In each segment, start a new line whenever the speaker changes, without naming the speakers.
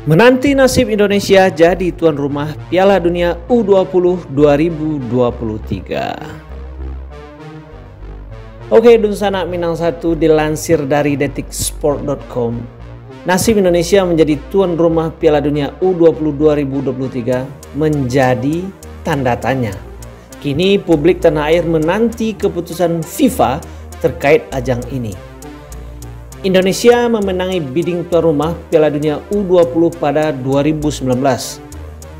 Menanti nasib Indonesia jadi tuan rumah Piala Dunia U20 2023. Oke, Dunsana Minang 1 dilansir dari detiksport.com. Nasib Indonesia menjadi tuan rumah Piala Dunia U20 2023 menjadi tanda tanya. Kini publik tanah air menanti keputusan FIFA terkait ajang ini. Indonesia memenangi bidding tuan rumah Piala Dunia U20 pada 2019.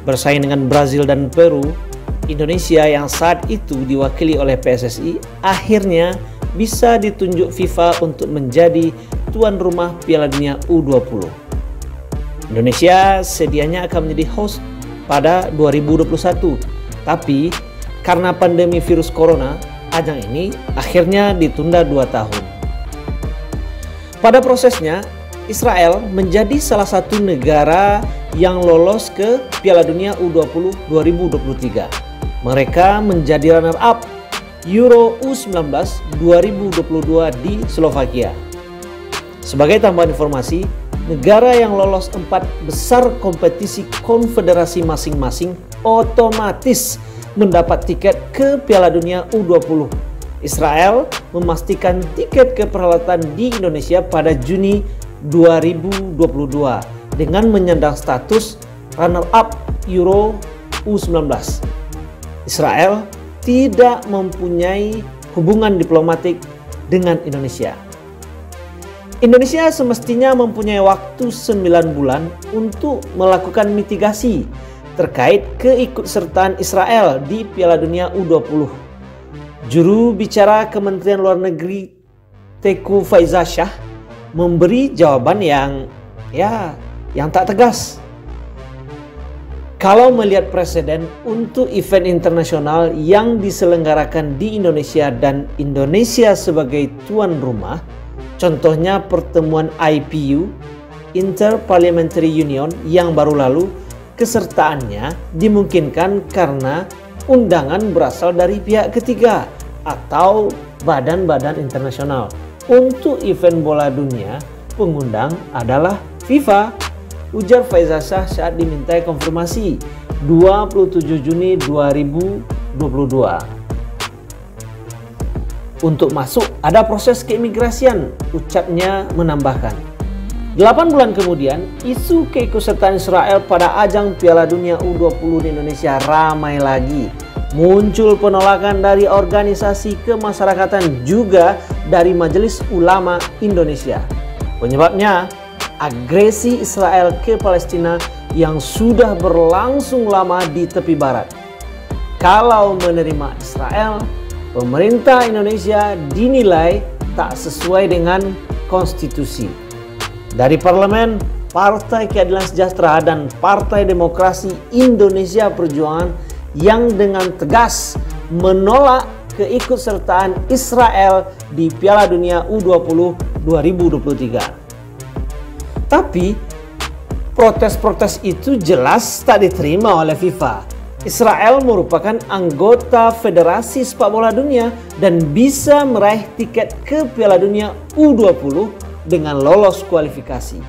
Bersaing dengan Brazil dan Peru, Indonesia yang saat itu diwakili oleh PSSI akhirnya bisa ditunjuk FIFA untuk menjadi tuan rumah Piala Dunia U20. Indonesia sedianya akan menjadi host pada 2021, tapi karena pandemi virus corona, ajang ini akhirnya ditunda 2 tahun. Pada prosesnya, Israel menjadi salah satu negara yang lolos ke Piala Dunia U20 2023. Mereka menjadi runner-up Euro U19 2022 di Slovakia. Sebagai tambahan informasi, negara yang lolos 4 besar kompetisi konfederasi masing-masing otomatis mendapat tiket ke Piala Dunia U20. Israel memastikan tiket ke perhelatan di Indonesia pada Juni 2022 dengan menyandang status runner-up Euro U19. Israel tidak mempunyai hubungan diplomatik dengan Indonesia. Indonesia semestinya mempunyai waktu 9 bulan untuk melakukan mitigasi terkait keikutsertaan Israel di Piala Dunia U20. Juru bicara Kementerian Luar Negeri Teuku Faizasyah memberi jawaban yang tak tegas. Kalau melihat presiden untuk event internasional yang diselenggarakan di Indonesia dan Indonesia sebagai tuan rumah, contohnya pertemuan IPU, Inter-Parliamentary Union yang baru lalu, kesertaannya dimungkinkan karena undangan berasal dari pihak ketiga atau badan-badan internasional. Untuk event bola dunia, pengundang adalah FIFA, ujar Faizasyah saat dimintai konfirmasi 27 Juni 2022. Untuk masuk ada proses keimigrasian, ucapnya menambahkan. 8 bulan kemudian, isu keikutsertaan Israel pada ajang Piala Dunia U20 di Indonesia ramai lagi. Muncul penolakan dari organisasi kemasyarakatan juga dari Majelis Ulama Indonesia. Penyebabnya, agresi Israel ke Palestina yang sudah berlangsung lama di tepi barat. Kalau menerima Israel, pemerintah Indonesia dinilai tak sesuai dengan konstitusi. Dari parlemen, Partai Keadilan Sejahtera dan Partai Demokrasi Indonesia Perjuangan yang dengan tegas menolak keikutsertaan Israel di Piala Dunia U20 2023. Tapi protes-protes itu jelas tak diterima oleh FIFA. Israel merupakan anggota Federasi Sepak Bola Dunia dan bisa meraih tiket ke Piala Dunia U20 dengan lolos kualifikasi.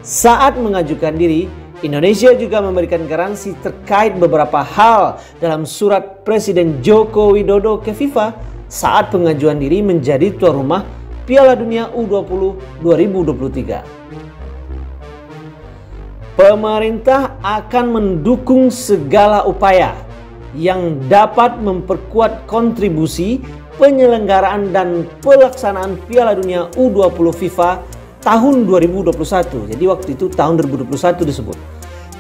Saat mengajukan diri, Indonesia juga memberikan garansi terkait beberapa hal dalam surat Presiden Joko Widodo ke FIFA saat pengajuan diri menjadi tuan rumah Piala Dunia U20 2023. Pemerintah akan mendukung segala upaya yang dapat memperkuat kontribusi penyelenggaraan dan pelaksanaan Piala Dunia U20 FIFA tahun 2021. Jadi waktu itu tahun 2021 disebut.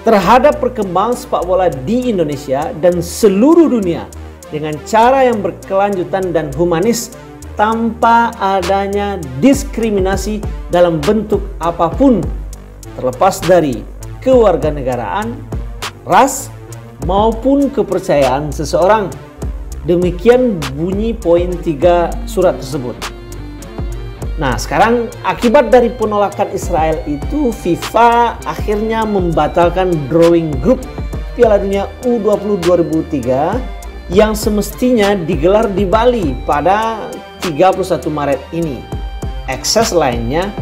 Terhadap perkembangan sepak bola di Indonesia dan seluruh dunia dengan cara yang berkelanjutan dan humanis tanpa adanya diskriminasi dalam bentuk apapun, terlepas dari kewarganegaraan, ras, maupun kepercayaan seseorang. Demikian bunyi poin 3 surat tersebut. Nah, sekarang akibat dari penolakan Israel itu, FIFA akhirnya membatalkan drawing grup Piala Dunia U20 2003 yang semestinya digelar di Bali pada 31 Maret ini. ekses lainnya,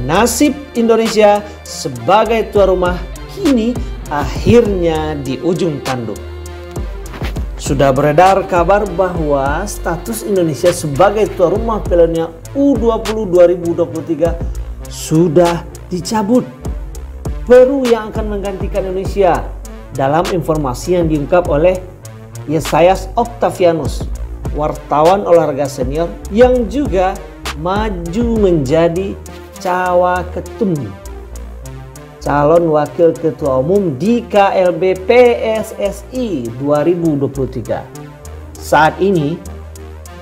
nasib Indonesia sebagai tuan rumah kini akhirnya di ujung tanduk. Sudah beredar kabar bahwa status Indonesia sebagai tuan rumah Piala Dunia U20 2023 sudah dicabut. Peru yang akan menggantikan Indonesia, dalam informasi yang diungkap oleh Yesayas Octavianus, wartawan olahraga senior yang juga maju menjadi cawaketum, calon wakil ketua umum di KLB PSSI 2023. Saat ini,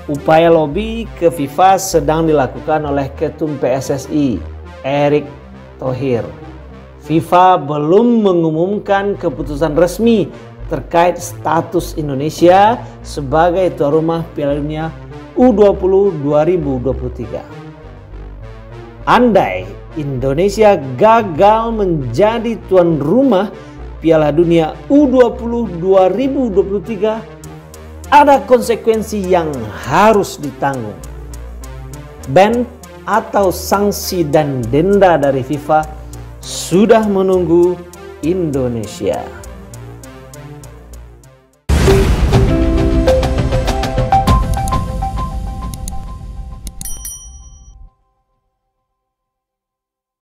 upaya lobi ke FIFA sedang dilakukan oleh Ketum PSSI, Erick Thohir. FIFA belum mengumumkan keputusan resmi terkait status Indonesia sebagai tuan rumah Piala Dunia U20 2023. Andai Indonesia gagal menjadi tuan rumah Piala Dunia U20 2023, ada konsekuensi yang harus ditanggung. Ban atau sanksi dan denda dari FIFA sudah menunggu Indonesia.